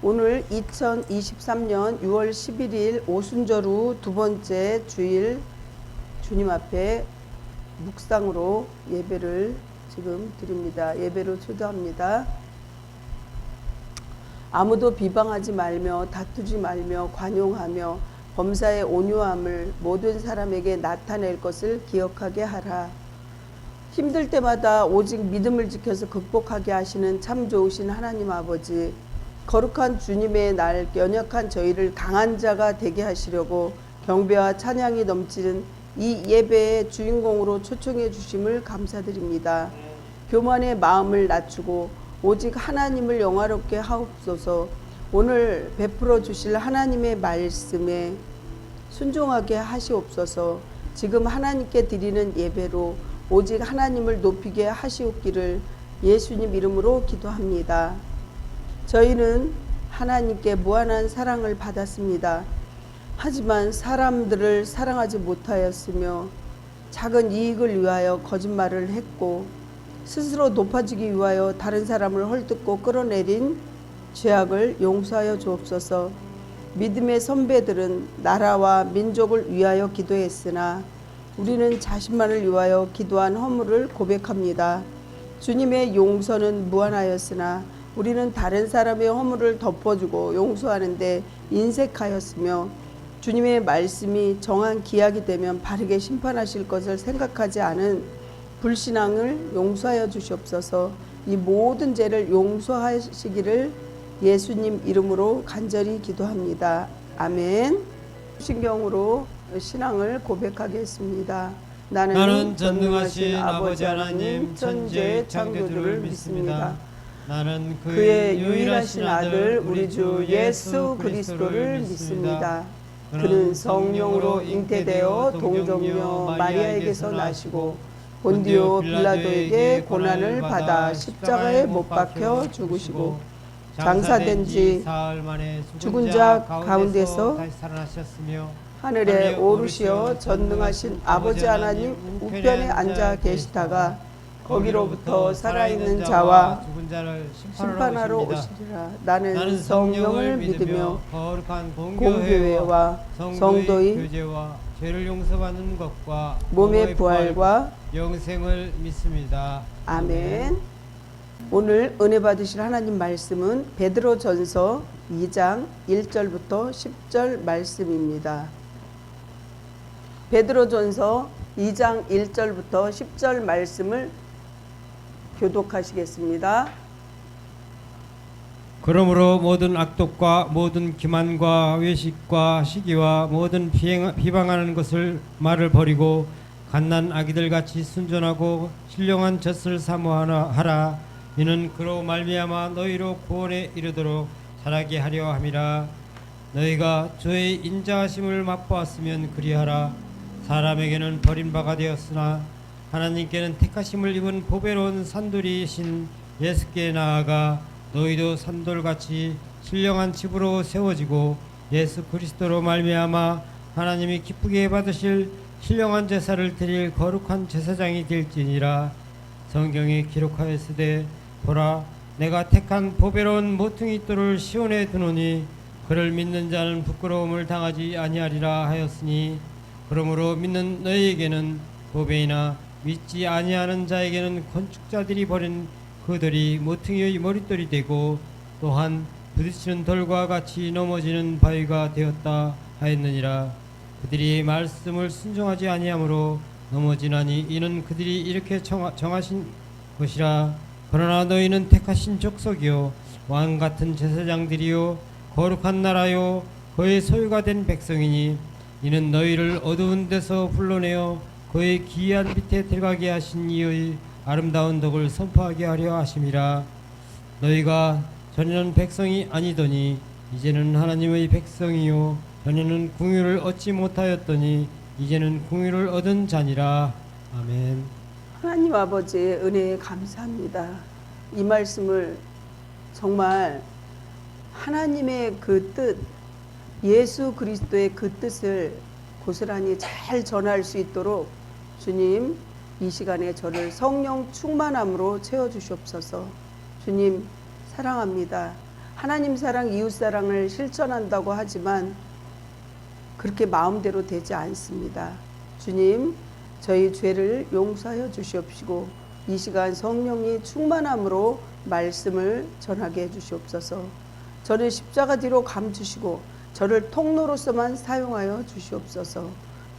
오늘 2023년 6월 11일 오순절 후 두 번째 주일 주님 앞에 묵상으로 예배를 지금 드립니다. 예배로 초대합니다. 아무도 비방하지 말며 다투지 말며 관용하며 범사의 온유함을 모든 사람에게 나타낼 것을 기억하게 하라. 힘들 때마다 오직 믿음을 지켜서 극복하게 하시는 참 좋으신 하나님 아버지, 거룩한 주님의 날 연약한 저희를 강한 자가 되게 하시려고 경배와 찬양이 넘치는 이 예배의 주인공으로 초청해 주심을 감사드립니다. 교만의 마음을 낮추고 오직 하나님을 영화롭게 하옵소서. 오늘 베풀어 주실 하나님의 말씀에 순종하게 하시옵소서. 지금 하나님께 드리는 예배로 오직 하나님을 높이게 하시옵기를 예수님 이름으로 기도합니다. 저희는 하나님께 무한한 사랑을 받았습니다. 하지만 사람들을 사랑하지 못하였으며 작은 이익을 위하여 거짓말을 했고 스스로 높아지기 위하여 다른 사람을 헐뜯고 끌어내린 죄악을 용서하여 주옵소서. 믿음의 선배들은 나라와 민족을 위하여 기도했으나 우리는 자신만을 위하여 기도한 허물을 고백합니다. 주님의 용서는 무한하였으나 우리는 다른 사람의 허물을 덮어주고 용서하는데 인색하였으며 주님의 말씀이 정한 기약이 되면 바르게 심판하실 것을 생각하지 않은 불신앙을 용서하여 주시옵소서. 이 모든 죄를 용서하시기를 예수님 이름으로 간절히 기도합니다. 아멘. 신경으로 신앙을 고백하겠습니다. 나는 전능하신 아버지 하나님 천재 창조주를 믿습니다. 나는 그의 유일하신 아들 우리 주 예수 그리스도를 믿습니다. 그는 성령으로 잉태되어 동정녀 마리아에게서 나시고 본디오 빌라도에게 고난을 받아 십자가에 못 박혀 죽으시고 장사된 지 사흘 만에 죽은 자 가운데서 다시 살아나셨으며 하늘에 오르시어 전능하신 아버지 하나님 우편에 앉아 계시다가 거기로부터 살아있는 자와 죽은 자를 심판하러 오십니다. 오시리라. 나는 성령을 믿으며 거룩한 공교회와 성도의 교제와 죄를 용서받는 것과 몸의 부활과 영생을 믿습니다. 아멘. 오늘 은혜 받으실 하나님 말씀은 베드로전서 2장 1절부터 10절 말씀입니다. 베드로전서 2장 1절부터 10절 말씀을 교독하시겠습니다. 그러므로 모든 악독과 모든 기만과 외식과 시기와 모든 비방하는 것을 말을 버리고 갓난 아기들 같이 순전하고 신령한 젖을 사모하라. 이는 그로 말미암아 너희로 구원에 이르도록 자라게 하려 함이라. 너희가 주의 인자하심을 맛보았으면 그리하라. 사람에게는 버림바가 되었으나 하나님께는 택하심을 입은 보배로운 산돌이신 예수께 나아가 너희도 산돌같이 신령한 집으로 세워지고 예수 그리스도로 말미암아 하나님이 기쁘게 받으실 신령한 제사를 드릴 거룩한 제사장이 될지니라. 성경에 기록하였으되 보라, 내가 택한 보배로운 모퉁이 돌을 시온에 두노니 그를 믿는 자는 부끄러움을 당하지 아니하리라 하였으니, 그러므로 믿는 너희에게는 보배이나 믿지 아니하는 자에게는 건축자들이 버린 그들이 모퉁이의 머릿돌이 되고 또한 부딪히는 돌과 같이 넘어지는 바위가 되었다 하였느니라. 그들이 말씀을 순종하지 아니하므로 넘어지나니 이는 그들이 이렇게 정하신 것이라. 그러나 너희는 택하신 족속이요 왕 같은 제사장들이요 거룩한 나라요 그의 소유가 된 백성이니 이는 너희를 어두운 데서 불러내어 그의 기이한 밑에 들어가게 하신 이의 아름다운 덕을 선포하게 하려 하심이라. 너희가 전에는 백성이 아니더니 이제는 하나님의 백성이요 전에는 궁유를 얻지 못하였더니 이제는 궁유를 얻은 자니라. 아멘. 하나님 아버지의 은혜에 감사합니다. 이 말씀을 정말 하나님의 그 뜻, 예수 그리스도의 그 뜻을 고스란히 잘 전할 수 있도록 주님 이 시간에 저를 성령 충만함으로 채워주시옵소서. 주님 사랑합니다. 하나님 사랑, 이웃 사랑을 실천한다고 하지만 그렇게 마음대로 되지 않습니다. 주님, 저희 죄를 용서하여 주시옵시고 이 시간 성령이 충만함으로 말씀을 전하게 해 주시옵소서. 저를 십자가 뒤로 감추시고 저를 통로로서만 사용하여 주시옵소서.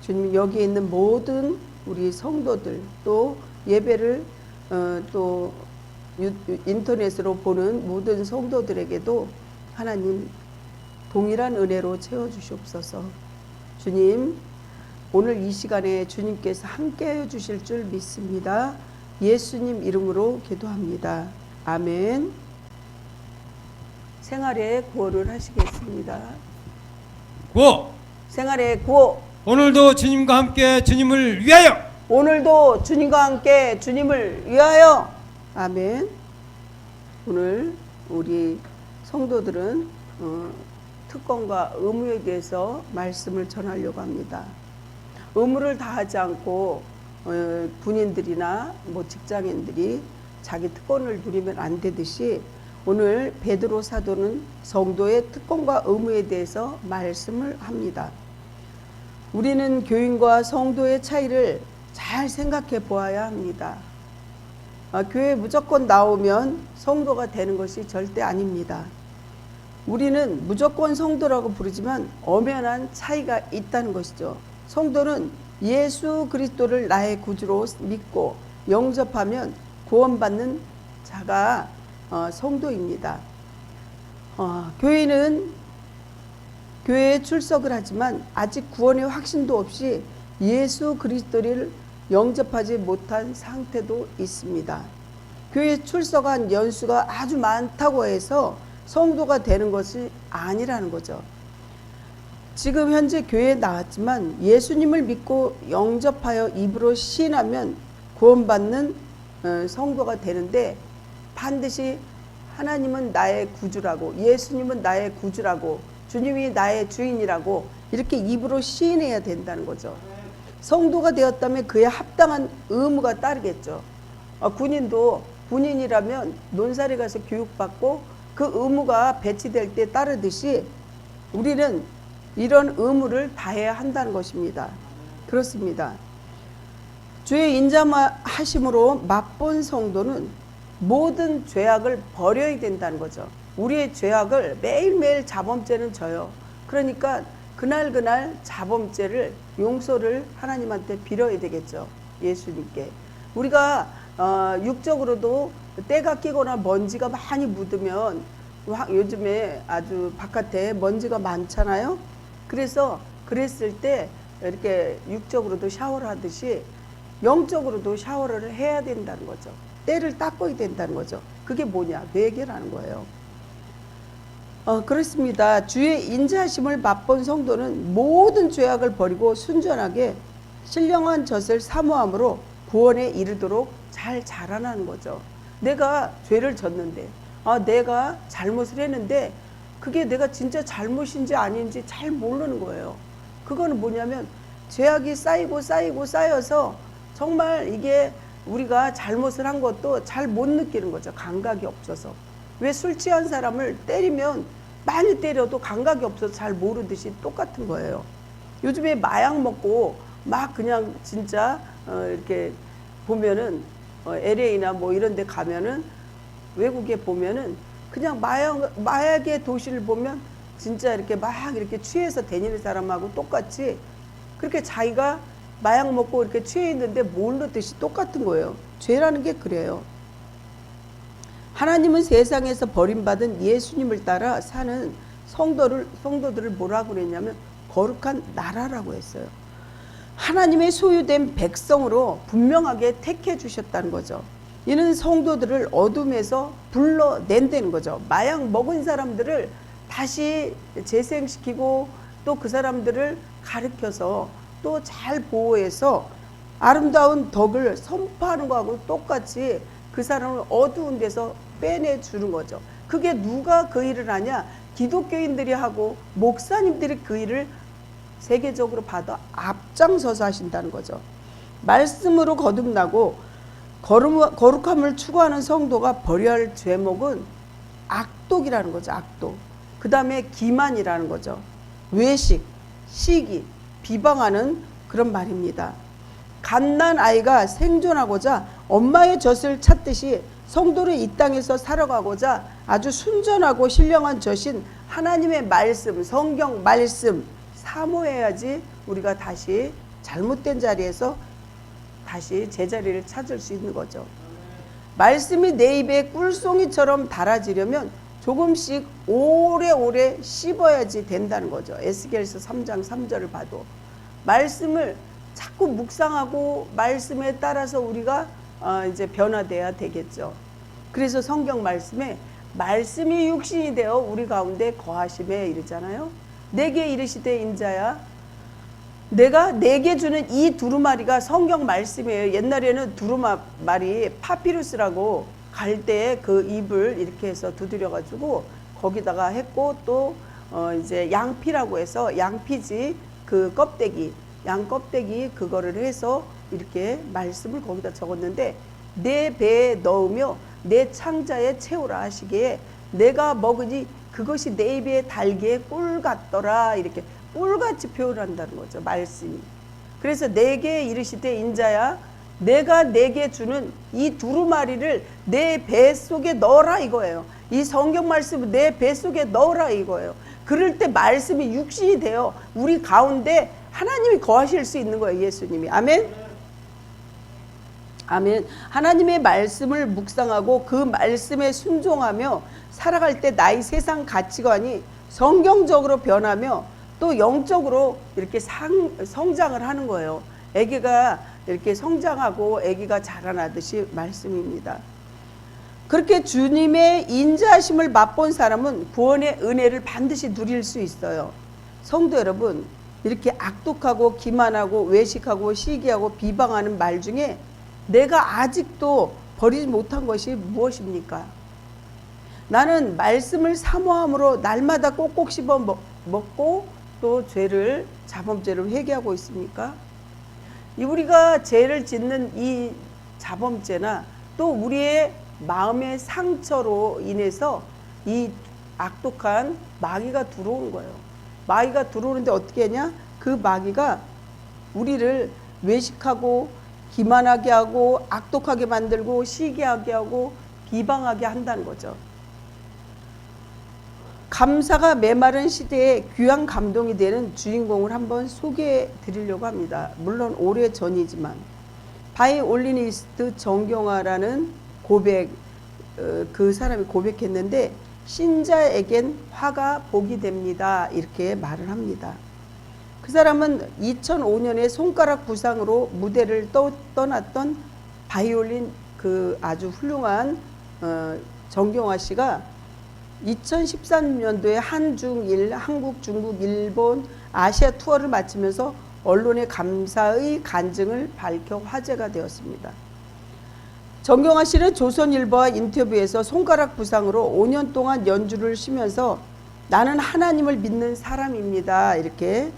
주님, 여기 있는 모든 우리 성도들, 또 예배를 또 인터넷으로 보는 모든 성도들에게도 하나님 동일한 은혜로 채워주시옵소서. 주님, 오늘 이 시간에 주님께서 함께하여 주실 줄 믿습니다. 예수님 이름으로 기도합니다. 아멘. 생활의 구호를 하시겠습니다. 구호! 생활의 구호. 오늘도 주님과 함께 주님을 위하여! 오늘도 주님과 함께 주님을 위하여. 아멘. 오늘 우리 성도들은 특권과 의무에 대해서 말씀을 전하려고 합니다. 의무를 다하지 않고 군인들이나 직장인들이 자기 특권을 누리면 안 되듯이 오늘 베드로 사도는 성도의 특권과 의무에 대해서 말씀을 합니다. 우리는 교인과 성도의 차이를 잘 생각해 보아야 합니다. 교회에 무조건 나오면 성도가 되는 것이 절대 아닙니다. 우리는 무조건 성도라고 부르지만 엄연한 차이가 있다는 것이죠. 성도는 예수 그리스도를 나의 구주로 믿고 영접하면 구원받는 자가 성도입니다. 교인은 교회에 출석을 하지만 아직 구원의 확신도 없이 예수 그리스도를 영접하지 못한 상태도 있습니다. 교회에 출석한 연수가 아주 많다고 해서 성도가 되는 것이 아니라는 거죠. 지금 현재 교회에 나왔지만 예수님을 믿고 영접하여 입으로 시인하면 구원받는 성도가 되는데, 반드시 하나님은 나의 구주라고, 예수님은 나의 구주라고, 주님이 나의 주인이라고 이렇게 입으로 시인해야 된다는 거죠. 성도가 되었다면 그에 합당한 의무가 따르겠죠. 군인도 군인이라면 논살에 가서 교육받고 그 의무가 배치될 때 따르듯이 우리는 이런 의무를 다해야 한다는 것입니다. 그렇습니다. 주의 인자하심으로 맛본 성도는 모든 죄악을 버려야 된다는 거죠. 우리의 죄악을 매일매일 자범죄는 져요. 그러니까 그날 자범죄를 용서를 하나님한테 빌어야 되겠죠. 예수님께. 우리가 육적으로도 때가 끼거나 먼지가 많이 묻으면, 요즘에 아주 바깥에 먼지가 많잖아요. 그래서 그랬을 때 이렇게 육적으로도 샤워를 하듯이 영적으로도 샤워를 해야 된다는 거죠. 때를 닦아야 된다는 거죠. 그게 뭐냐? 회개라는 거예요. 그렇습니다. 주의 인자하심을 맛본 성도는 모든 죄악을 버리고 순전하게 신령한 젖을 사모함으로 구원에 이르도록 잘 자라나는 거죠. 내가 죄를 졌는데, 내가 잘못을 했는데 그게 내가 진짜 잘못인지 아닌지 잘 모르는 거예요. 그거는 뭐냐면 죄악이 쌓여서 정말 이게 우리가 잘못을 한 것도 잘 못 느끼는 거죠. 감각이 없어서. 왜 술 취한 사람을 때리면 많이 때려도 감각이 없어서 잘 모르듯이 똑같은 거예요. 요즘에 마약 먹고 막 그냥 진짜 이렇게 보면은 LA나 이런 데 가면은 외국에 보면은 그냥 마약의 도시를 보면 진짜 이렇게 막 이렇게 취해서 다니는 사람하고 똑같이 그렇게 자기가 마약 먹고 이렇게 취해 있는데 모르듯이 똑같은 거예요. 죄라는 게 그래요. 하나님은 세상에서 버림받은 예수님을 따라 사는 성도들을 뭐라고 그랬냐면 거룩한 나라라고 했어요. 하나님의 소유된 백성으로 분명하게 택해 주셨다는 거죠. 이는 성도들을 어둠에서 불러낸다는 거죠. 마약 먹은 사람들을 다시 재생시키고 또 그 사람들을 가르쳐서 또 잘 보호해서 아름다운 덕을 선포하는 거하고 똑같이 그 사람을 어두운 데서 빼내주는 거죠. 그게 누가 그 일을 하냐? 기독교인들이 하고 목사님들이 그 일을 세계적으로 봐도 앞장서서 하신다는 거죠. 말씀으로 거듭나고 거룩함을 추구하는 성도가 버려야 할 죄목은 악독이라는 거죠. 악독. 그 다음에 기만이라는 거죠. 외식, 시기, 비방하는 그런 말입니다. 갓난 아이가 생존하고자 엄마의 젖을 찾듯이 성도를 이 땅에서 살아가고자 아주 순전하고 신령한 젖인 하나님의 말씀, 성경 말씀 사모해야지 우리가 다시 잘못된 자리에서 다시 제자리를 찾을 수 있는 거죠. 말씀이 내 입에 꿀송이처럼 달아지려면 조금씩 오래오래 씹어야지 된다는 거죠. 에스겔서 3장 3절을 봐도 말씀을 자꾸 묵상하고 말씀에 따라서 우리가 이제 변화돼야 되겠죠. 그래서 성경 말씀에 말씀이 육신이 되어 우리 가운데 거하심에 이르잖아요. 내게 이르시되 인자야 내가 내게 주는 이 두루마리가 성경 말씀이에요. 옛날에는 두루마리 파피루스라고 갈대에 그 잎을 이렇게 해서 두드려 가지고 거기다가 했고 또 이제 양피라고 해서 양피지 그 껍데기 양 껍데기 그거를 해서 이렇게 말씀을 거기다 적었는데 내 배에 넣으며 내 창자에 채우라 하시기에 내가 먹으니 그것이 내 입에 달기에 꿀 같더라. 이렇게 꿀같이 표현한다는 거죠. 말씀이. 그래서 내게 이르시되 인자야 내가 내게 주는 이 두루마리를 내 뱃속에 넣어라 이거예요. 이 성경 말씀을 내 뱃속에 넣어라 이거예요. 그럴 때 말씀이 육신이 되어 우리 가운데 하나님이 거하실 수 있는 거예요. 예수님이. 아멘. 아멘. 하나님의 말씀을 묵상하고 그 말씀에 순종하며 살아갈 때 나의 세상 가치관이 성경적으로 변하며 또 영적으로 이렇게 성장을 하는 거예요. 아기가 이렇게 성장하고 아기가 자라나듯이 말씀입니다. 그렇게 주님의 인자하심을 맛본 사람은 구원의 은혜를 반드시 누릴 수 있어요. 성도 여러분, 이렇게 악독하고 기만하고 외식하고 시기하고 비방하는 말 중에 내가 아직도 버리지 못한 것이 무엇입니까? 나는 말씀을 사모함으로 날마다 꼭꼭 씹어 먹고 또 죄를 자범죄를 회개하고 있습니까? 우리가 죄를 짓는 이 자범죄나 또 우리의 마음의 상처로 인해서 이 악독한 마귀가 들어오는 거예요. 마귀가 들어오는데 어떻게 하냐? 그 마귀가 우리를 외식하고 기만하게 하고 악독하게 만들고 시기하게 하고 비방하게 한다는 거죠. 감사가 메마른 시대에 귀한 감동이 되는 주인공을 한번 소개해 드리려고 합니다. 물론 오래 전이지만 바이올리니스트 정경화라는 고백, 그 사람이 고백했는데 신자에겐 화가 복이 됩니다. 이렇게 말을 합니다. 그 사람은 2005년에 손가락 부상으로 무대를 떠났던 바이올린 그 아주 훌륭한 정경화 씨가 2013년도에 한중일, 한국, 중국, 일본, 아시아 투어를 마치면서 언론에 감사의 간증을 밝혀 화제가 되었습니다. 정경화 씨는 조선일보와 인터뷰에서 손가락 부상으로 5년 동안 연주를 쉬면서 나는 하나님을 믿는 사람입니다. 이렇게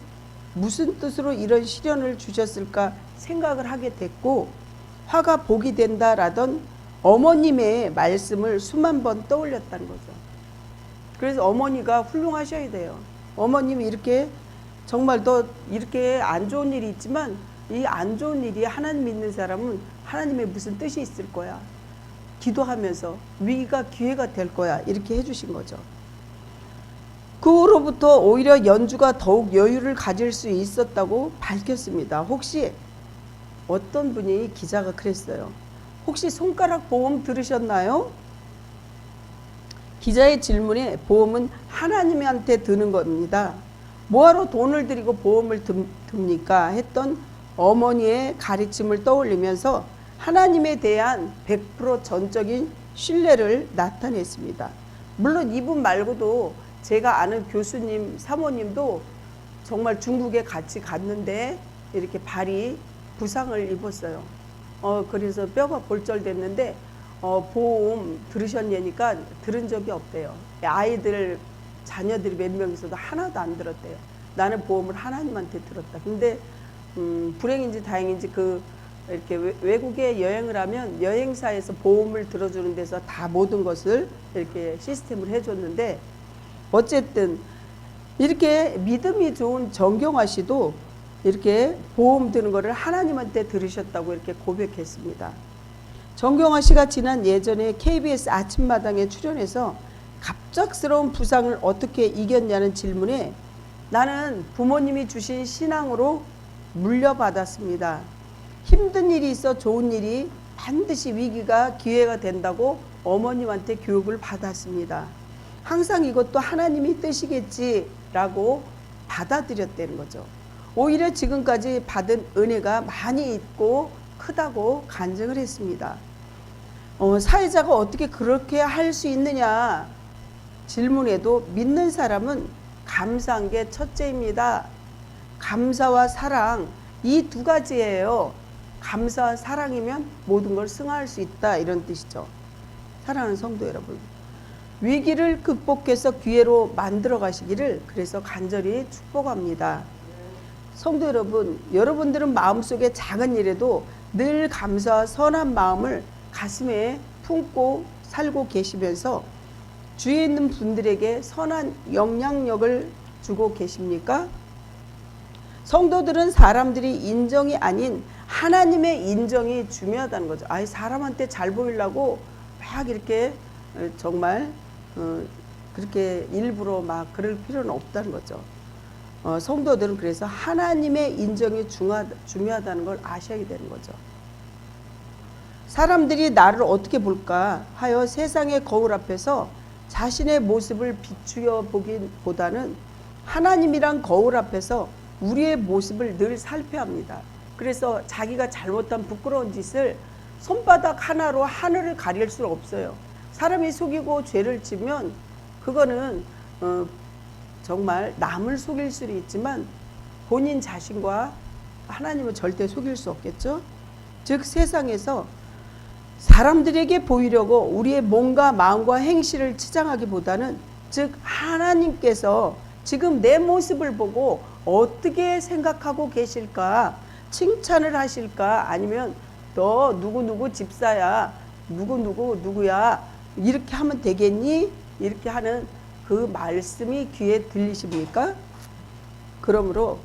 무슨 뜻으로 이런 시련을 주셨을까 생각을 하게 됐고 화가 복이 된다라던 어머님의 말씀을 수만 번 떠올렸다는 거죠. 그래서 어머니가 훌륭하셔야 돼요. 어머님이 이렇게 정말 더 이렇게 안 좋은 일이 있지만 이 안 좋은 일이 하나님 믿는 사람은 하나님의 무슨 뜻이 있을 거야. 기도하면서 위기가 기회가 될 거야. 이렇게 해주신 거죠. 그 후로부터 오히려 연주가 더욱 여유를 가질 수 있었다고 밝혔습니다. 혹시 어떤 분이 기자가 그랬어요. 혹시 손가락 보험 들으셨나요? 기자의 질문에 보험은 하나님한테 드는 겁니다. 뭐하러 돈을 들이고 보험을 듭니까? 했던 어머니의 가르침을 떠올리면서 하나님에 대한 100% 전적인 신뢰를 나타냈습니다. 물론 이분 말고도 제가 아는 교수님, 사모님도 정말 중국에 같이 갔는데 이렇게 발이 부상을 입었어요. 그래서 뼈가 골절됐는데 보험 들으셨냐니까 들은 적이 없대요. 아이들, 자녀들이 몇 명 있어도 하나도 안 들었대요. 나는 보험을 하나님한테 들었다. 근데 불행인지 다행인지 그 이렇게 외국에 여행을 하면 여행사에서 보험을 들어주는 데서 다 모든 것을 이렇게 시스템을 해줬는데, 어쨌든 이렇게 믿음이 좋은 정경화 씨도 이렇게 보험 드는 거를 하나님한테 들으셨다고 이렇게 고백했습니다. 정경화 씨가 지난 예전에 KBS 아침마당에 출연해서 갑작스러운 부상을 어떻게 이겼냐는 질문에 나는 부모님이 주신 신앙으로 물려받았습니다. 힘든 일이 있어 좋은 일이 반드시 위기가 기회가 된다고 어머님한테 교육을 받았습니다. 항상 이것도 하나님이 뜻이겠지라고 받아들였다는 거죠. 오히려 지금까지 받은 은혜가 많이 있고 크다고 간증을 했습니다. 사회자가 어떻게 그렇게 할 수 있느냐 질문에도 믿는 사람은 감사한 게 첫째입니다. 감사와 사랑, 이 두 가지예요. 감사와 사랑이면 모든 걸 승화할 수 있다, 이런 뜻이죠. 사랑하는 성도 여러분, 위기를 극복해서 기회로 만들어 가시기를 그래서 간절히 축복합니다. 성도 여러분, 여러분들은 마음속에 작은 일에도 늘 감사와 선한 마음을 가슴에 품고 살고 계시면서 주위에 있는 분들에게 선한 영향력을 주고 계십니까? 성도들은 사람들이 인정이 아닌 하나님의 인정이 중요하다는 거죠. 아예 사람한테 잘 보이려고 막 이렇게 정말 그렇게 일부러 막 그럴 필요는 없다는 거죠. 성도들은 그래서 하나님의 인정이 중요하다는 걸 아셔야 되는 거죠. 사람들이 나를 어떻게 볼까 하여 세상의 거울 앞에서 자신의 모습을 비추어 보기보다는 하나님이란 거울 앞에서 우리의 모습을 늘 살펴야 합니다. 그래서 자기가 잘못한 부끄러운 짓을 손바닥 하나로 하늘을 가릴 수는 없어요. 사람이 속이고 죄를 지면 그거는 정말 남을 속일 수는 있지만 본인 자신과 하나님은 절대 속일 수 없겠죠. 즉 세상에서 사람들에게 보이려고 우리의 몸과 마음과 행실을 치장하기보다는, 즉 하나님께서 지금 내 모습을 보고 어떻게 생각하고 계실까, 칭찬을 하실까, 아니면 너 누구누구 집사야, 누구야, 이렇게 하면 되겠니? 이렇게 하는 그 말씀이 귀에 들리십니까? 그러므로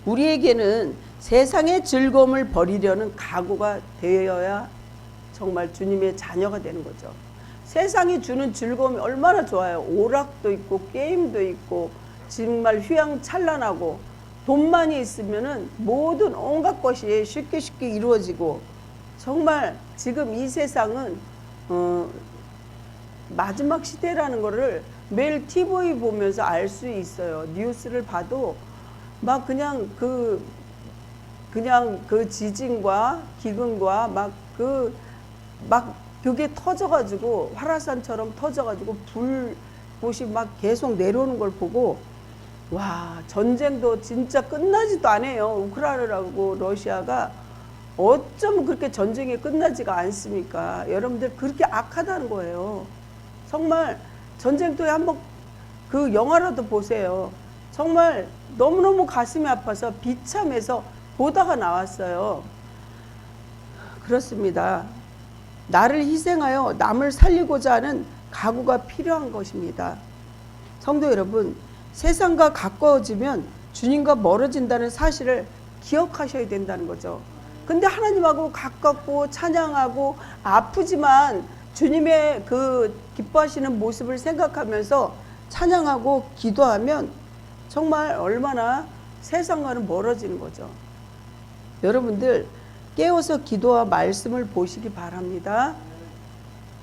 우리에게는 세상의 즐거움을 버리려는 각오가 되어야 정말 주님의 자녀가 되는 거죠. 세상이 주는 즐거움이 얼마나 좋아요. 오락도 있고 게임도 있고 정말 휘황찬란하고 돈만이 있으면은 모든 온갖 것이 쉽게 이루어지고, 정말 지금 이 세상은 마지막 시대라는 거를 매일 TV 보면서 알 수 있어요. 뉴스를 봐도 막 그냥 그 지진과 기근과 막 그게 터져가지고 활화산처럼 터져가지고 불꽃이 막 계속 내려오는 걸 보고, 와, 전쟁도 진짜 끝나지도 않아요. 우크라이나하고 러시아가 어쩜 그렇게 전쟁이 끝나지가 않습니까? 여러분들 그렇게 악하다는 거예요. 정말 전쟁터에 한번 그 영화라도 보세요. 정말 너무너무 가슴이 아파서 비참해서 보다가 나왔어요. 그렇습니다. 나를 희생하여 남을 살리고자 하는 각오가 필요한 것입니다. 성도 여러분, 세상과 가까워지면 주님과 멀어진다는 사실을 기억하셔야 된다는 거죠. 근데 하나님하고 가깝고 찬양하고 아프지만 주님의 그 기뻐하시는 모습을 생각하면서 찬양하고 기도하면 정말 얼마나 세상과는 멀어지는 거죠. 여러분들 깨어서 기도와 말씀을 보시기 바랍니다.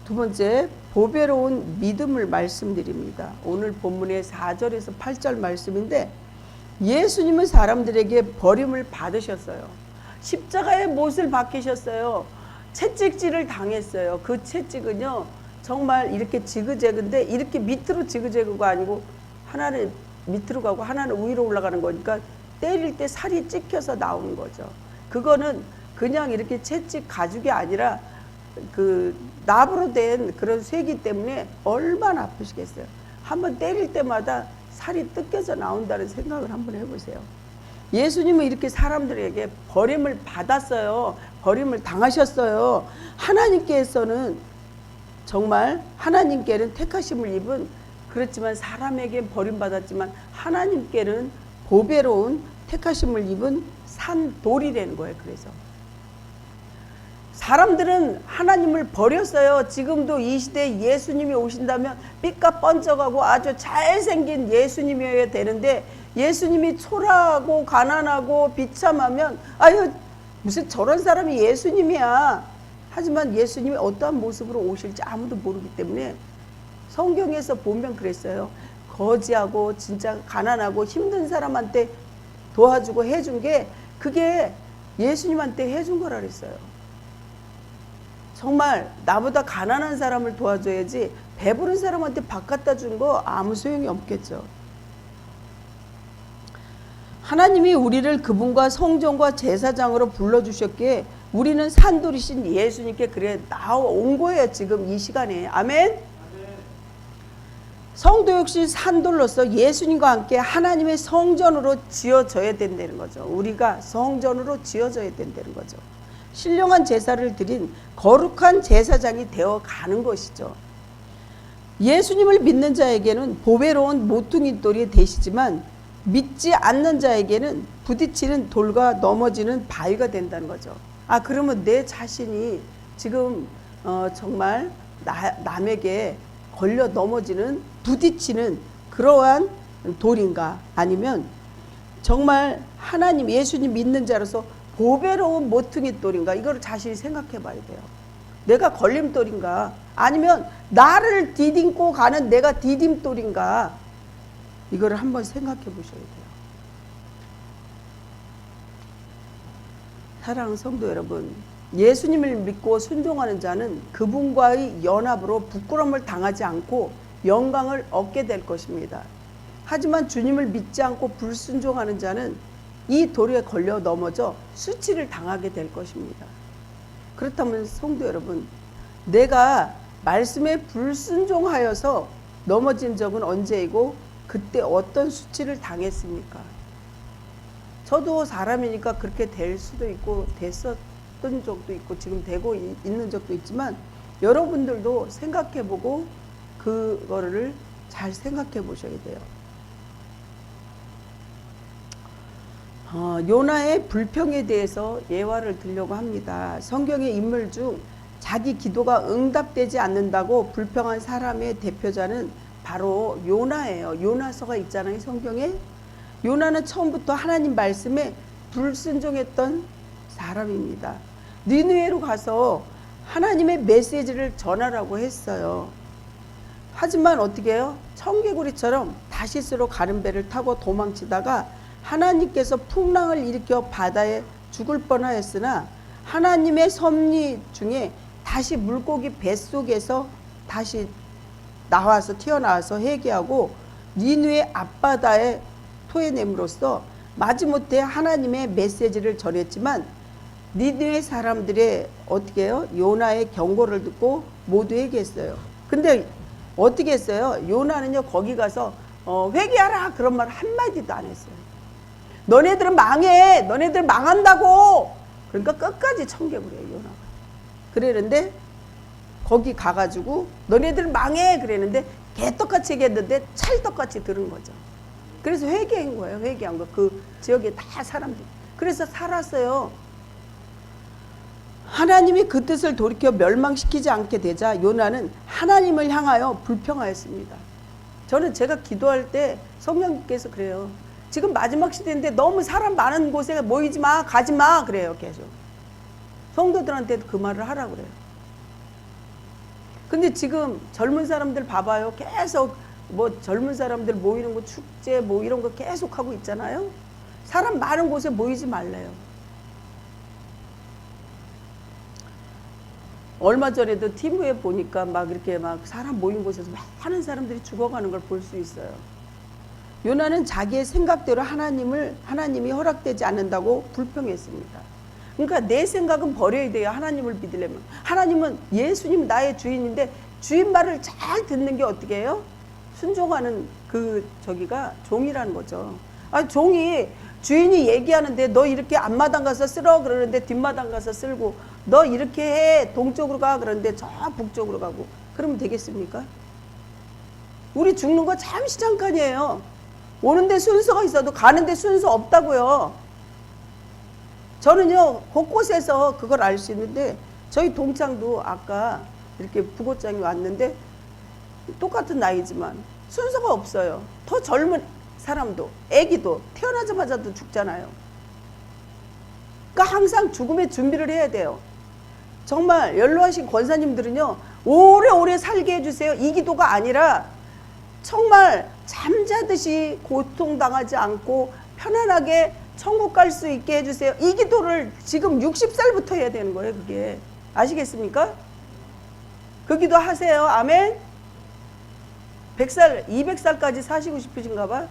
두 번째, 보배로운 믿음을 말씀드립니다. 오늘 본문의 4절에서 8절 말씀인데, 예수님은 사람들에게 버림을 받으셨어요. 십자가의 못을 박히셨어요. 채찍질을 당했어요. 그 채찍은요 정말 이렇게 지그재그인데, 이렇게 밑으로 지그재그가 아니고 하나는 밑으로 가고 하나는 위로 올라가는 거니까 때릴 때 살이 찍혀서 나오는 거죠. 그거는 그냥 이렇게 채찍 가죽이 아니라 그 납으로 된 그런 쇠기 때문에 얼마나 아프시겠어요. 한번 때릴 때마다 살이 뜯겨져 나온다는 생각을 한번 해보세요. 예수님은 이렇게 사람들에게 버림을 받았어요. 버림을 당하셨어요. 하나님께서는 정말 하나님께는 택하심을 입은, 그렇지만 사람에게 버림받았지만 하나님께는 보배로운 택하심을 입은 산돌이라는 거예요. 그래서 사람들은 하나님을 버렸어요. 지금도 이 시대에 예수님이 오신다면 삐까 번쩍하고 아주 잘생긴 예수님이어야 되는데, 예수님이 초라하고 가난하고 비참하면 아유 무슨 저런 사람이 예수님이야. 하지만 예수님이 어떠한 모습으로 오실지 아무도 모르기 때문에 성경에서 보면 그랬어요. 거지하고 진짜 가난하고 힘든 사람한테 도와주고 해준 게 그게 예수님한테 해준 거라 그랬어요. 정말 나보다 가난한 사람을 도와줘야지 배부른 사람한테 밥 갖다 준 거 아무 소용이 없겠죠. 하나님이 우리를 그분과 성전과 제사장으로 불러주셨기에 우리는 산돌이신 예수님께 그래 나온 거예요. 지금 이 시간에. 아멘. 성도 역시 산돌로서 예수님과 함께 하나님의 성전으로 지어져야 된다는 거죠. 우리가 성전으로 지어져야 된다는 거죠. 신령한 제사를 드린 거룩한 제사장이 되어 가는 것이죠. 예수님을 믿는 자에게는 보배로운 모퉁이 돌이 되시지만 믿지 않는 자에게는 부딪히는 돌과 넘어지는 바위가 된다는 거죠. 아, 그러면 내 자신이 지금 정말 남에게 걸려 넘어지는, 부딪히는 그러한 돌인가? 아니면 정말 하나님 예수님 믿는 자로서 보배로운 모퉁이 돌인가? 이걸 자신이 생각해 봐야 돼요. 내가 걸림돌인가? 아니면 나를 디딤고 가는 내가 디딤돌인가? 이거를 한번 생각해 보셔야 돼요. 사랑하는 성도 여러분, 예수님을 믿고 순종하는 자는 그분과의 연합으로 부끄러움을 당하지 않고 영광을 얻게 될 것입니다. 하지만 주님을 믿지 않고 불순종하는 자는 이 돌에 걸려 넘어져 수치를 당하게 될 것입니다. 그렇다면 성도 여러분, 내가 말씀에 불순종하여서 넘어진 적은 언제이고 그때 어떤 수치를 당했습니까? 저도 사람이니까 그렇게 될 수도 있고 됐었던 적도 있고 지금 되고 있는 적도 있지만, 여러분들도 생각해보고 그거를 잘 생각해 보셔야 돼요. 요나의 불평에 대해서 예화를 들려고 합니다. 성경의 인물 중 자기 기도가 응답되지 않는다고 불평한 사람의 대표자는 바로 요나예요. 요나서가 있잖아요, 성경에. 요나는 처음부터 하나님 말씀에 불순종했던 사람입니다. 니느웨로 가서 하나님의 메시지를 전하라고 했어요. 하지만 어떻게 해요? 청개구리처럼 다시스로 가는 배를 타고 도망치다가 하나님께서 풍랑을 일으켜 바다에 죽을 뻔하였으나 하나님의 섭리 중에 다시 물고기 뱃속에서 다시 나와서 튀어나와서 회개하고 니느웨 앞바다에 토해냄으로써 마지못해 하나님의 메시지를 전했지만, 니느웨 사람들의 어떻게 해요? 요나의 경고를 듣고 모두 회개했어요. 근데 어떻게 했어요? 요나는요 거기 가서 회개하라 그런 말 한마디도 안 했어요. 너네들은 망해, 너네들 망한다고. 그러니까 끝까지 청개구리예요, 요나가. 그랬는데 거기 가가지고 너네들 망해 그랬는데 개떡같이 얘기했는데 찰떡같이 들은 거죠. 그래서 회개한 거예요. 회개한 거. 그 지역에 다 사람들이. 그래서 살았어요. 하나님이 그 뜻을 돌이켜 멸망시키지 않게 되자 요나는 하나님을 향하여 불평하였습니다. 저는 제가 기도할 때 성령님께서 그래요. 지금 마지막 시대인데 너무 사람 많은 곳에 모이지 마, 가지 마 그래요. 계속 성도들한테도 그 말을 하라고 그래요. 근데 지금 젊은 사람들 봐봐요. 계속 뭐 젊은 사람들 모이는 거 축제 뭐 이런 거 계속 하고 있잖아요. 사람 많은 곳에 모이지 말래요. 얼마 전에도 TV에 보니까 막 이렇게 막 사람 모인 곳에서 많은 사람들이 죽어가는 걸 볼 수 있어요. 요나는 자기의 생각대로 하나님이 허락되지 않는다고 불평했습니다. 그러니까 내 생각은 버려야 돼요. 하나님을 믿으려면. 하나님은 예수님 나의 주인인데 주인 말을 잘 듣는 게 어떻게 해요? 순종하는 그 저기가 종이라는 거죠. 아, 종이 주인이 얘기하는데 너 이렇게 앞마당 가서 쓸어 그러는데 뒷마당 가서 쓸고, 너 이렇게 해 동쪽으로 가 그러는데 저 북쪽으로 가고, 그러면 되겠습니까? 우리 죽는 거 잠시 잠깐이에요. 오는데 순서가 있어도 가는데 순서 없다고요. 저는요 곳곳에서 그걸 알 수 있는데, 저희 동창도 아까 이렇게 부고장이 왔는데 똑같은 나이지만 순서가 없어요. 더 젊은 사람도 애기도 태어나자마자도 죽잖아요. 그러니까 항상 죽음의 준비를 해야 돼요. 정말 연로하신 권사님들은요 오래오래 살게 해주세요, 이 기도가 아니라 정말 잠자듯이 고통당하지 않고 편안하게 천국 갈 수 있게 해주세요, 이 기도를 지금 60살부터 해야 되는 거예요. 그게 아시겠습니까? 그 기도 하세요. 아멘. 100살 200살까지 사시고 싶으신가 봐.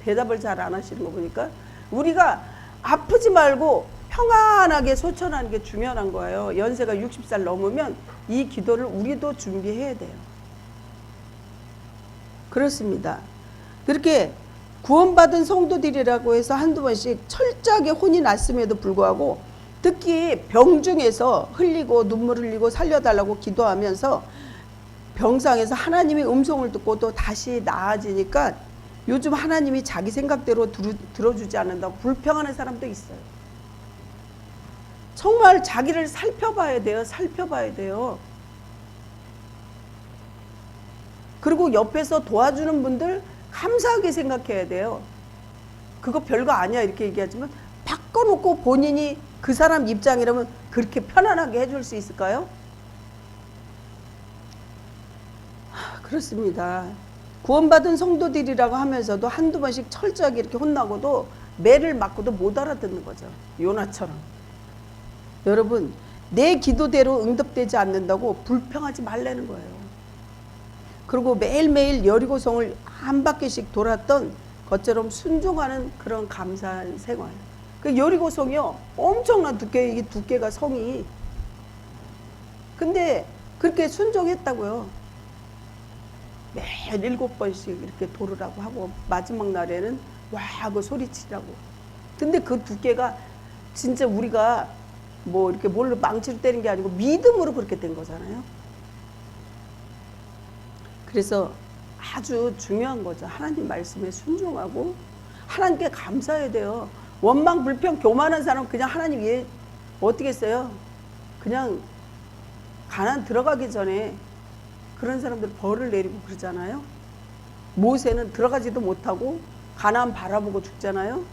대답을 잘 안 하시는 거 보니까. 우리가 아프지 말고 평안하게 소천하는 게 중요한 거예요. 연세가 60살 넘으면 이 기도를 우리도 준비해야 돼요. 그렇습니다. 그렇게 구원받은 성도들이라고 해서 한두 번씩 철저하게 혼이 났음에도 불구하고, 특히 병중에서 흘리고 눈물 흘리고 살려달라고 기도하면서 병상에서 하나님의 음성을 듣고 또 다시 나아지니까 요즘 하나님이 자기 생각대로 들어주지 않는다고 불평하는 사람도 있어요. 정말 자기를 살펴봐야 돼요. 살펴봐야 돼요. 그리고 옆에서 도와주는 분들 감사하게 생각해야 돼요. 그거 별거 아니야 이렇게 얘기하지만, 바꿔놓고 본인이 그 사람 입장이라면 그렇게 편안하게 해줄 수 있을까요? 그렇습니다. 구원받은 성도들이라고 하면서도 한두 번씩 철저하게 이렇게 혼나고도 매를 맞고도 못 알아듣는 거죠. 요나처럼. 여러분, 내 기도대로 응답되지 않는다고 불평하지 말라는 거예요. 그리고 매일매일 여리고성을 한 바퀴씩 돌았던 것처럼 순종하는 그런 감사한 생활. 그 여리고성이요 엄청난 두께, 이게 두께가 성이. 근데 그렇게 순종했다고요. 매일 7번씩 이렇게 돌으라고 하고, 마지막 날에는 와 하고 소리치라고. 근데 그 두께가 진짜 우리가 뭐 이렇게 뭘로 망치를 때린 게 아니고 믿음으로 그렇게 된 거잖아요. 그래서 아주 중요한 거죠. 하나님 말씀에 순종하고 하나님께 감사해야 돼요. 원망 불평 교만한 사람 그냥 하나님 얘 어떻게 했어요? 그냥 가나안 들어가기 전에 그런 사람들 벌을 내리고 그러잖아요. 모세는 들어가지도 못하고 가나안 바라보고 죽잖아요.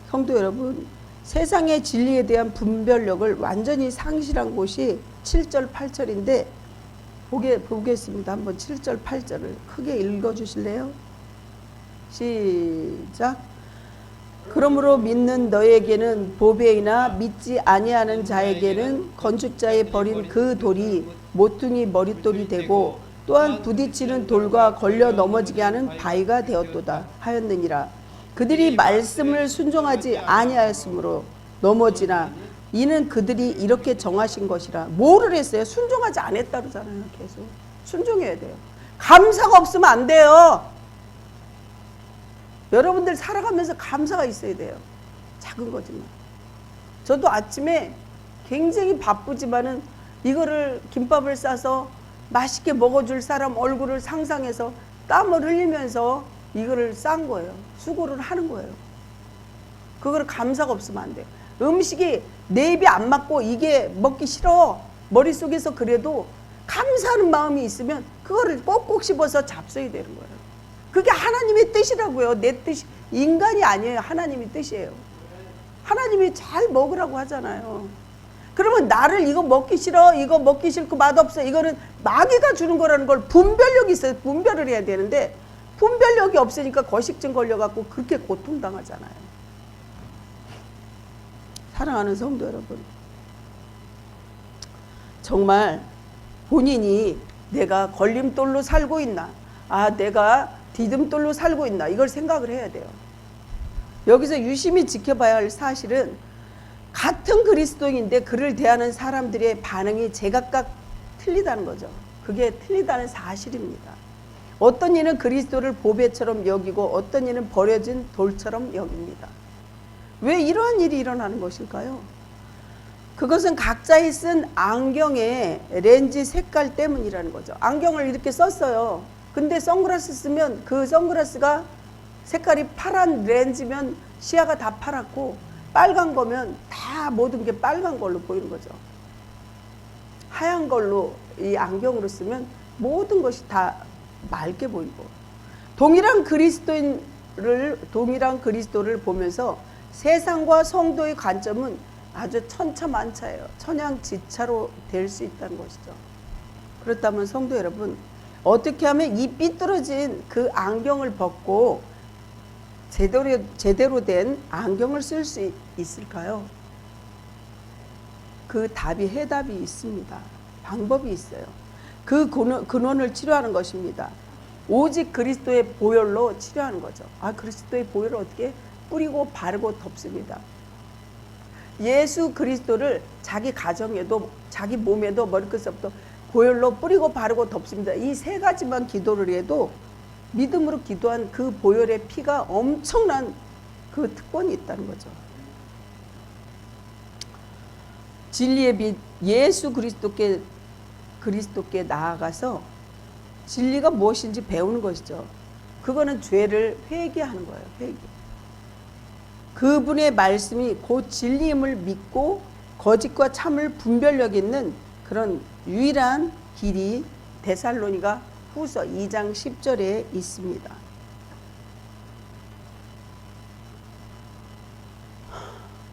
성도 여러분, 세상의 진리에 대한 분별력을 완전히 상실한 곳이 7절 8절인데 보겠습니다. 한번 7절 8절을 크게 읽어주실래요? 시작. 그러므로 믿는 너에게는 보배이나 믿지 아니하는 자에게는 건축자의 버린 그 돌이 모퉁이 머릿돌이 되고, 또한 부딪히는 돌과 걸려 넘어지게 하는 바위가 되었도다 하였느니라. 그들이 말씀을 순종하지 아니하였으므로 넘어지나 이는 그들이 이렇게 정하신 것이라. 뭐를 했어요? 순종하지 않았다 그러잖아요. 계속 순종해야 돼요. 감사가 없으면 안 돼요. 여러분들 살아가면서 감사가 있어야 돼요. 작은 거지만. 저도 아침에 굉장히 바쁘지만은 이거를 김밥을 싸서 맛있게 먹어줄 사람 얼굴을 상상해서 땀을 흘리면서 이거를 싼 거예요. 수고를 하는 거예요. 그거를 감사가 없으면 안 돼요. 음식이 내 입에 안 맞고 이게 먹기 싫어 머릿속에서 그래도 감사하는 마음이 있으면 그거를 꼭꼭 씹어서 잡숴야 되는 거예요. 그게 하나님의 뜻이라고요. 내 뜻이 인간이 아니에요. 하나님의 뜻이에요. 하나님이 잘 먹으라고 하잖아요. 그러면 나를 이거 먹기 싫어, 이거 먹기 싫고 맛없어, 이거는 마귀가 주는 거라는 걸 분별력이 있어요. 분별을 해야 되는데 분별력이 없으니까 거식증 걸려갖고 그렇게 고통당하잖아요. 사랑하는 성도 여러분, 정말 본인이 내가 걸림돌로 살고 있나, 내가 디딤돌로 살고 있나, 이걸 생각을 해야 돼요. 여기서 유심히 지켜봐야 할 사실은 같은 그리스도인인데 그를 대하는 사람들의 반응이 제각각 틀리다는 거죠. 그게 틀리다는 사실입니다. 어떤 이는 그리스도를 보배처럼 여기고 어떤 이는 버려진 돌처럼 여깁니다. 왜 이러한 일이 일어나는 것일까요? 그것은 각자의 쓴 안경의 렌즈 색깔 때문이라는 거죠. 안경을 이렇게 썼어요. 근데 선글라스 쓰면 그 선글라스가 색깔이 파란 렌즈면 시야가 다 파랗고, 빨간 거면 다 모든 게 빨간 걸로 보이는 거죠. 하얀 걸로 이 안경으로 쓰면 모든 것이 다 맑게 보이고, 동일한 그리스도를 보면서 세상과 성도의 관점은 아주 천차만차예요. 천양지차로 될 수 있다는 것이죠. 그렇다면 성도 여러분, 어떻게 하면 이 삐뚤어진 그 안경을 벗고 제대로 된 안경을 쓸 수 있을까요? 그 해답이 있습니다. 방법이 있어요. 그 근원을 치료하는 것입니다. 오직 그리스도의 보혈로 치료하는 거죠. 그리스도의 보혈을 어떻게 뿌리고 바르고 덮습니다. 예수 그리스도를 자기 가정에도 자기 몸에도 머리끝부터 보혈로 뿌리고 바르고 덮습니다. 이 세 가지만 기도를 해도 믿음으로 기도한 그 보혈의 피가 엄청난 그 특권이 있다는 거죠. 진리의 빛 예수 그리스도께 나아가서 진리가 무엇인지 배우는 것이죠. 그거는 죄를 회개하는 거예요. 회개. 그분의 말씀이 곧 진리임을 믿고 거짓과 참을 분별력 있는 그런 유일한 길이 데살로니가 후서 2장 10절에 있습니다.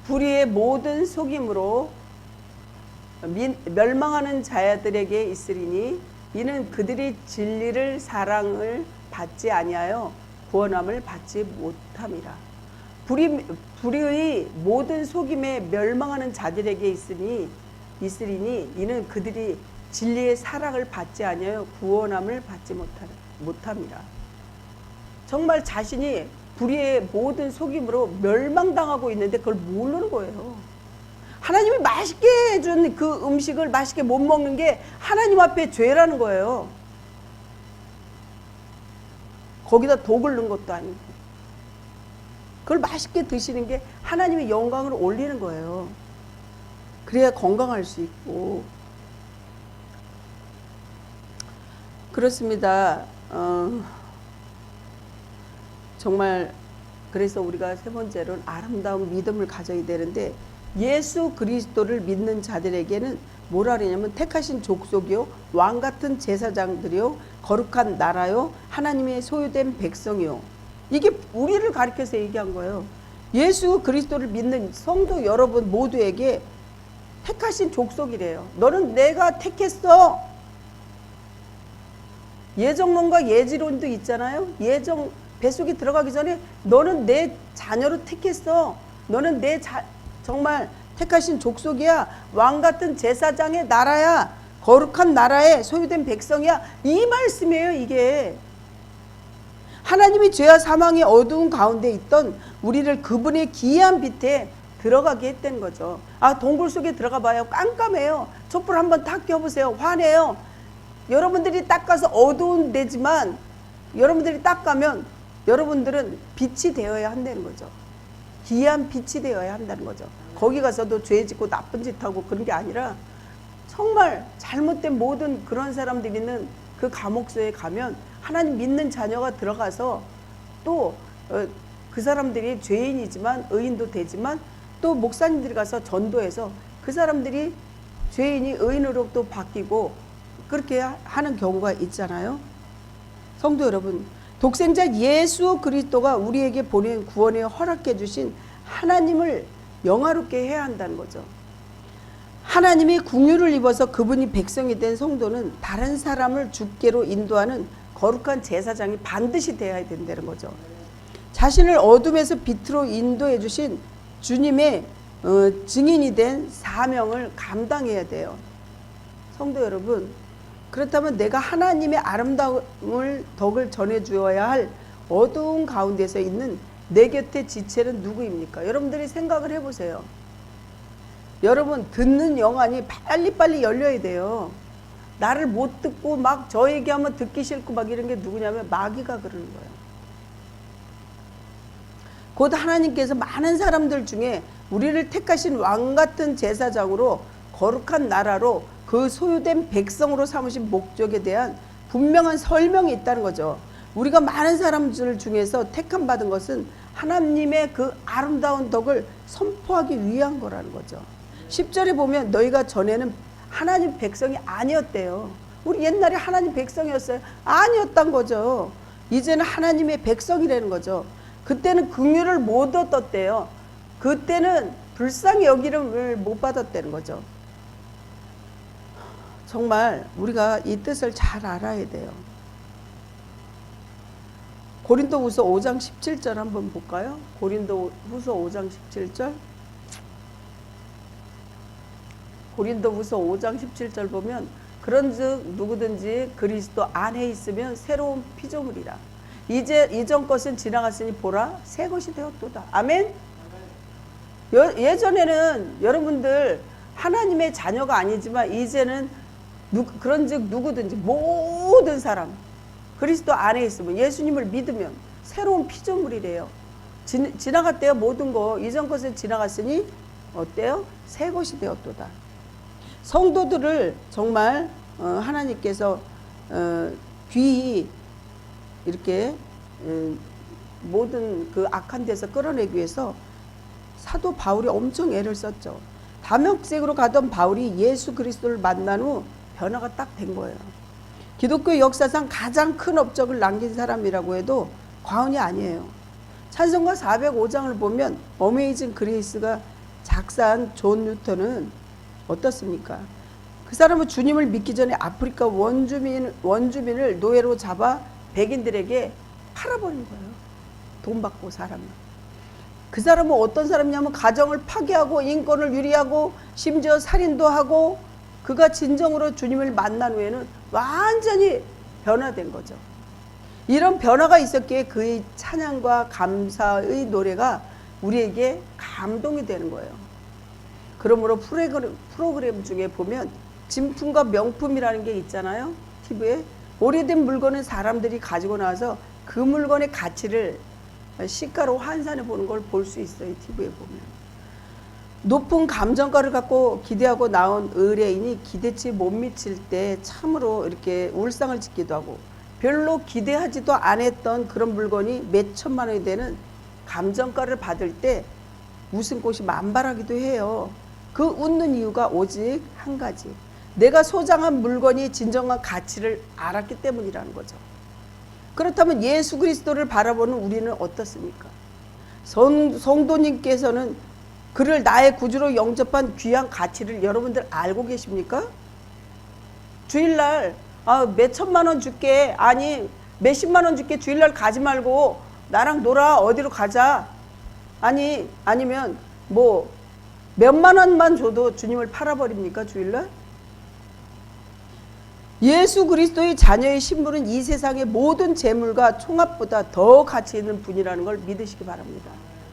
불의의 모든 속임으로 멸망하는 자들에게 있으리니 이는 그들이 진리를 사랑을 받지 아니하여 구원함을 받지 못함이라. 불의의 모든 속임에 멸망하는 자들에게 있으리니 이는 그들이 진리의 사랑을 받지 아니하여 구원함을 받지 못함이라. 정말 자신이 불의의 모든 속임으로 멸망당하고 있는데 그걸 모르는 거예요. 하나님이 맛있게 해준 그 음식을 맛있게 못 먹는 게 하나님 앞에 죄라는 거예요. 거기다 독을 넣은 것도 아니고. 그걸 맛있게 드시는 게 하나님의 영광을 올리는 거예요. 그래야 건강할 수 있고. 그렇습니다. 정말 그래서 우리가 세 번째로는 아름다운 믿음을 가져야 되는데, 예수 그리스도를 믿는 자들에게는 뭐라 그러냐면 택하신 족속이요 왕같은 제사장들이요 거룩한 나라요 하나님의 소유된 백성이요. 이게 우리를 가리켜서 얘기한 거예요. 예수 그리스도를 믿는 성도 여러분 모두에게 택하신 족속이래요. 너는 내가 택했어. 예정론과 예지론도 있잖아요. 예정 뱃속에 들어가기 전에 너는 내 자녀로 택했어. 너는 정말 택하신 족속이야. 왕같은 제사장의 나라야. 거룩한 나라에 소유된 백성이야. 이 말씀이에요. 이게 하나님이 죄와 사망의 어두운 가운데 있던 우리를 그분의 기이한 빛에 들어가게 했다는 거죠. 동굴 속에 들어가 봐요. 깜깜해요. 촛불 한번 탁 켜보세요. 환해요. 여러분들이 딱 가서 어두운 데지만 여러분들이 딱 가면 여러분들은 빛이 되어야 한다는 거죠. 기이한 빛이 되어야 한다는 거죠. 거기 가서도 죄 짓고 나쁜 짓 하고 그런 게 아니라 정말 잘못된 모든 그런 사람들이 있는 그 감옥소에 가면 하나님 믿는 자녀가 들어가서 또 그 사람들이 죄인이지만 의인도 되지만 또 목사님들이 가서 전도해서 그 사람들이 죄인이 의인으로 또 바뀌고 그렇게 하는 경우가 있잖아요. 성도 여러분, 독생자 예수 그리스도가 우리에게 보낸 구원에 허락해 주신 하나님을 영화롭게 해야 한다는 거죠. 하나님이 긍휼을 입어서 그분이 백성이 된 성도는 다른 사람을 주께로 인도하는 거룩한 제사장이 반드시 되어야 된다는 거죠. 자신을 어둠에서 빛으로 인도해 주신 주님의 증인이 된 사명을 감당해야 돼요. 성도 여러분, 그렇다면 내가 하나님의 아름다움을 덕을 전해주어야 할 어두운 가운데서 있는 내 곁의 지체는 누구입니까? 여러분들이 생각을 해보세요. 여러분 듣는 영안이 빨리빨리 열려야 돼요. 나를 못 듣고 막 저 얘기하면 듣기 싫고 막 이런 게 누구냐면 마귀가 그러는 거예요. 곧 하나님께서 많은 사람들 중에 우리를 택하신 왕 같은 제사장으로 거룩한 나라로 그 소유된 백성으로 삼으신 목적에 대한 분명한 설명이 있다는 거죠. 우리가 많은 사람들 중에서 택함 받은 것은 하나님의 그 아름다운 덕을 선포하기 위한 거라는 거죠. 10절에 보면 너희가 전에는 하나님 백성이 아니었대요. 우리 옛날에 하나님 백성이었어요? 아니었단 거죠. 이제는 하나님의 백성이라는 거죠. 그때는 긍휼을 못 얻었대요. 그때는 불쌍히 여기름을 못 받았다는 거죠. 정말 우리가 이 뜻을 잘 알아야 돼요. 고린도후서 5장 17절 한번 볼까요? 고린도후서 5장 17절. 고린도후서 5장 17절 보면 그런즉 누구든지 그리스도 안에 있으면 새로운 피조물이라. 이제 이전 것은 지나갔으니 보라 새 것이 되었도다. 아멘. 예전에는 여러분들 하나님의 자녀가 아니지만 이제는 그런즉 누구든지 모든 사람 그리스도 안에 있으면 예수님을 믿으면 새로운 피조물이래요. 지나갔대요. 모든 거 이전 것은 지나갔으니 어때요? 새 것이 되었도다. 성도들을 정말 하나님께서 귀히 이렇게 모든 그 악한 데서 끌어내기 위해서 사도 바울이 엄청 애를 썼죠. 다메섹으로 가던 바울이 예수 그리스도를 만난 후 변화가 딱 된 거예요. 기독교 역사상 가장 큰 업적을 남긴 사람이라고 해도 과언이 아니에요. 찬송가 405장을 보면 어메이징 그레이스가 작사한 존 뉴턴은 어떻습니까? 그 사람은 주님을 믿기 전에 아프리카 원주민을 노예로 잡아 백인들에게 팔아버린 거예요. 돈 받고 사람을. 그 사람은 어떤 사람이냐면 가정을 파괴하고 인권을 유리하고 심지어 살인도 하고 그가 진정으로 주님을 만난 후에는 완전히 변화된 거죠. 이런 변화가 있었기에 그의 찬양과 감사의 노래가 우리에게 감동이 되는 거예요. 그러므로 프로그램 중에 보면 진품과 명품이라는 게 있잖아요. TV에. 오래된 물건은 사람들이 가지고 나와서 그 물건의 가치를 시가로 환산해 보는 걸 볼 수 있어요. TV에 보면. 높은 감정가를 갖고 기대하고 나온 의뢰인이 기대치 못 미칠 때 참으로 이렇게 울상을 짓기도 하고 별로 기대하지도 않았던 그런 물건이 몇 천만 원이 되는 감정가를 받을 때 웃음꽃이 만발하기도 해요. 그 웃는 이유가 오직 한 가지. 내가 소장한 물건이 진정한 가치를 알았기 때문이라는 거죠. 그렇다면 예수 그리스도를 바라보는 우리는 어떻습니까? 성도님께서는 그를 나의 구주로 영접한 귀한 가치를 여러분들 알고 계십니까? 주일날 몇 천만 원 줄게, 아니 몇십만 원 줄게, 주일날 가지 말고 나랑 놀아, 어디로 가자, 아니면 뭐 몇만 원만 줘도 주님을 팔아버립니까? 주일날? 예수 그리스도의 자녀의 신분은 이 세상의 모든 재물과 총합보다 더 가치 있는 분이라는 걸 믿으시기 바랍니다.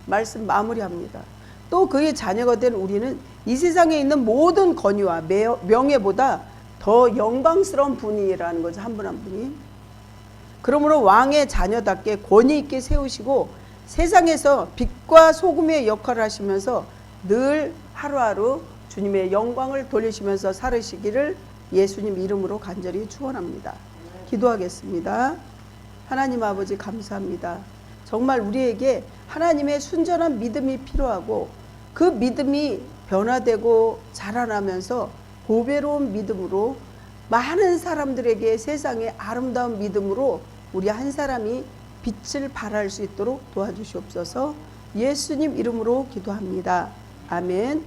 말씀 마무리합니다. 또 그의 자녀가 된 우리는 이 세상에 있는 모든 권위와 명예보다 더 영광스러운 분이라는 거죠. 한 분 한 분이. 그러므로 왕의 자녀답게 권위 있게 세우시고 세상에서 빛과 소금의 역할을 하시면서 늘 하루하루 주님의 영광을 돌리시면서 살으시기를 예수님 이름으로 간절히 축원합니다. 기도하겠습니다. 하나님 아버지 감사합니다. 정말 우리에게 하나님의 순전한 믿음이 필요하고 그 믿음이 변화되고 자라나면서 보배로운 믿음으로 많은 사람들에게 세상의 아름다운 믿음으로 우리 한 사람이 빛을 발할 수 있도록 도와주시옵소서. 예수님 이름으로 기도합니다. 아멘.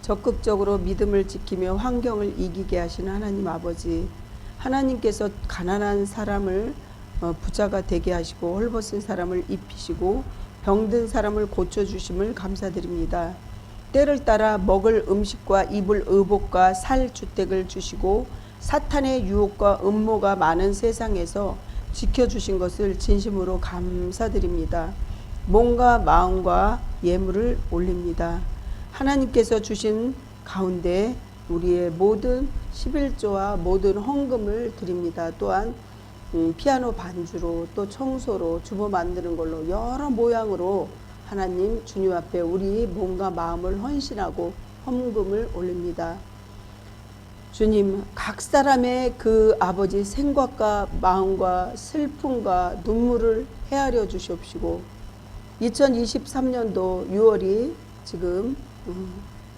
적극적으로 믿음을 지키며 환경을 이기게 하시는 하나님 아버지, 하나님께서 가난한 사람을 부자가 되게 하시고 헐벗은 사람을 입히시고 병든 사람을 고쳐주심을 감사드립니다. 때를 따라 먹을 음식과 입을 의복과 살 주택을 주시고 사탄의 유혹과 음모가 많은 세상에서 지켜주신 것을 진심으로 감사드립니다. 몸과 마음과 예물을 올립니다. 하나님께서 주신 가운데 우리의 모든 11조와 모든 헌금을 드립니다. 또한 피아노 반주로 또 청소로 주보 만드는 걸로 여러 모양으로 하나님 주님 앞에 우리 몸과 마음을 헌신하고 헌금을 올립니다. 주님, 각 사람의 그 아버지 생각과 마음과 슬픔과 눈물을 헤아려 주시옵시고 2023년도 6월이 지금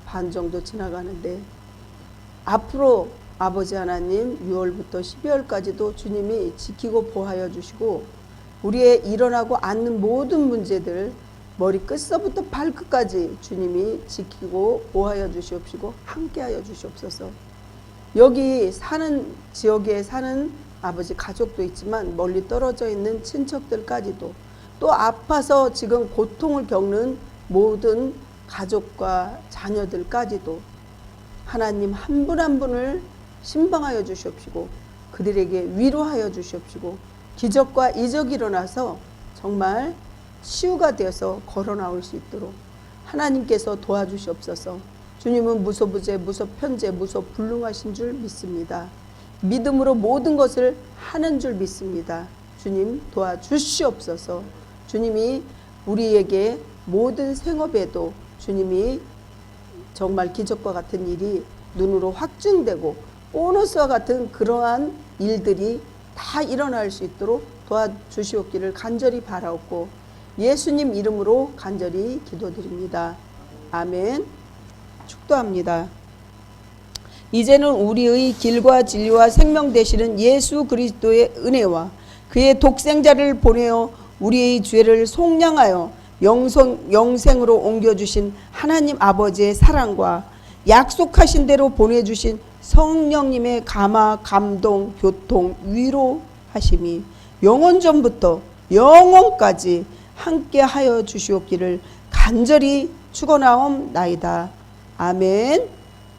반 정도 지나가는데 앞으로 아버지 하나님 6월부터 12월까지도 주님이 지키고 보호하여 주시고 우리의 일어나고 앉는 모든 문제들 머리 끝서부터 발끝까지 주님이 지키고 보호하여 주시옵시고 함께하여 주시옵소서. 여기 사는 지역에 사는 아버지 가족도 있지만 멀리 떨어져 있는 친척들까지도 또 아파서 지금 고통을 겪는 모든 가족과 자녀들까지도 하나님 한 분 한 분을 신방하여 주시옵시고 그들에게 위로하여 주시옵시고 기적과 이적이 일어나서 정말 치유가 되어서 걸어 나올 수 있도록 하나님께서 도와주시옵소서. 주님은 무소부재, 무소편재, 무소불능하신 줄 믿습니다. 믿음으로 모든 것을 하는 줄 믿습니다. 주님 도와주시옵소서. 주님이 우리에게 모든 생업에도 주님이 정말 기적과 같은 일이 눈으로 확증되고 보너스와 같은 그러한 일들이 다 일어날 수 있도록 도와주시옵기를 간절히 바라옵고 예수님 이름으로 간절히 기도드립니다. 아멘. 축도합니다. 이제는 우리의 길과 진리와 생명 되시는 예수 그리스도의 은혜와 그의 독생자를 보내어 우리의 죄를 속량하여 영생으로 옮겨주신 하나님 아버지의 사랑과 약속하신 대로 보내주신 성령님의 감화, 감동, 교통, 위로하심이 영원전부터 영원까지 함께하여 주시옵기를 간절히 축원하옵나이다. 아멘.